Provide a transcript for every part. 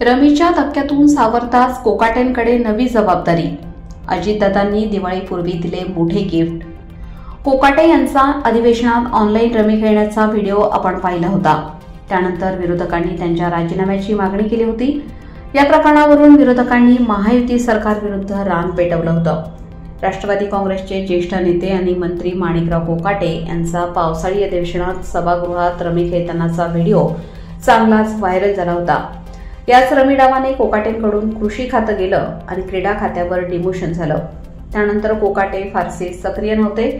रमीच्या धक्क्यातून सावरताच कोकाटेंकडे नवी जबाबदारी. अजितदादांनी दिवाळीपूर्वी दिले मोठे गिफ्ट. कोकाटे यांचा अधिवेशनात ऑनलाईन रमी खेळण्याचा व्हिडिओ आपण पाहिला होता. त्यानंतर विरोधकांनी त्यांच्या राजीनाम्याची मागणी केली होती. या प्रकरणावरून विरोधकांनी महायुती सरकारविरुद्ध रान पेटवलं होतं. राष्ट्रवादी काँग्रेसचे ज्येष्ठ नेते आणि मंत्री माणिकराव कोकाटे यांचा पावसाळी अधिवेशनात सभागृहात रमी खेळतानाचा व्हिडिओ चांगलाच व्हायरल झाला होता. याच रमी डावाने कोकाटेंकडून कृषी खातं गेलं आणि क्रीडा खात्यावर डिमोशन झालं. त्यानंतर कोकाटे फारसे सक्रिय नव्हते,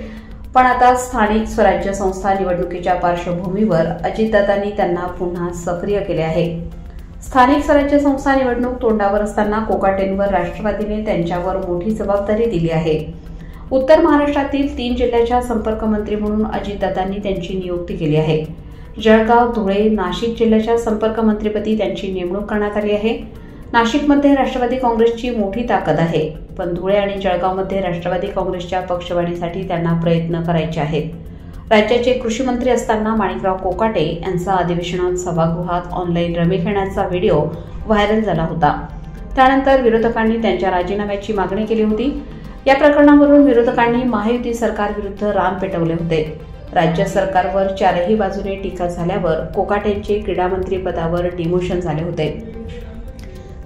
पण आता स्थानिक स्वराज्य संस्था निवडणुकीच्या पार्श्वभूमीवर अजितदादांनी त्यांना पुन्हा सक्रिय केले आहे. स्थानिक स्वराज्य संस्था निवडणूक तोंडावर असताना कोकाटेंवर राष्ट्रवादीने त्यांच्यावर मोठी जबाबदारी दिली आहे. उत्तर महाराष्ट्रातील 3 जिल्ह्याच्या संपर्कमंत्री म्हणून अजितदादांनी त्यांची नियुक्ती केली आहे. जळगाव, धुळे, नाशिक जिल्ह्याच्या संपर्कमंत्रीपदी त्यांची नेमणूक करण्यात आली आहे. नाशिकमध्ये राष्ट्रवादी काँग्रेसची मोठी ताकद आहे, पण धुळे आणि जळगावमध्ये राष्ट्रवादी काँग्रेसच्या पक्षवाढीसाठी त्यांना प्रयत्न करायचे आहेत. राज्याचे कृषी मंत्री असताना माणिकराव कोकाटे यांचा अधिवेशनात सभागृहात ऑनलाईन रमी खेळण्याचा व्हिडिओ व्हायरल झाला होता. त्यानंतर विरोधकांनी त्यांच्या राजीनाम्याची मागणी केली होती. या प्रकरणावरून विरोधकांनी महायुती सरकारविरुद्ध रान पेटवले होते. राज्य सरकारवर चारही बाजूने टीका झाल्यावर कोकाटेंचे क्रीडामंत्री पदावर डिमोशन झाले होते.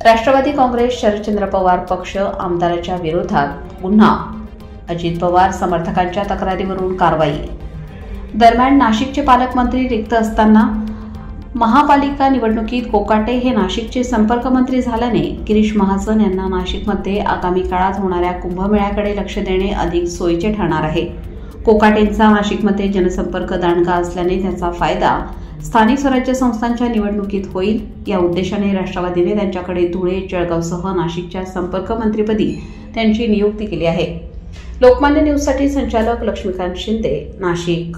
राष्ट्रवादी काँग्रेस शरदचंद्र पवार पक्ष आमदाराच्या विरोधात पुन्हा. अजित पवार समर्थकांच्या तक्रारीवरून कारवाई. दरम्यान नाशिकचे पालकमंत्री रिक्त असताना महापालिका निवडणुकीत कोकाटे हे नाशिकचे संपर्कमंत्री झाल्याने गिरीश महाजन यांना नाशिकमध्ये आगामी काळात होणाऱ्या कुंभमेळ्याकडे लक्ष देणे अधिक सोयीचे ठरणार आहे. कोकाटेंचा नाशिकमध्ये जनसंपर्क दांडगा असल्याने त्याचा फायदा स्थानिक स्वराज्य संस्थांच्या निवडणुकीत होईल. या उद्देशाने राष्ट्रवादीने त्यांच्याकडे धुळे, जळगावसह नाशिकच्या संपर्कमंत्रीपदी त्यांची नियुक्ती केली आहे. लोकमान्य न्यूजसाठी संचालक लक्ष्मीकांत शिंदे, नाशिक.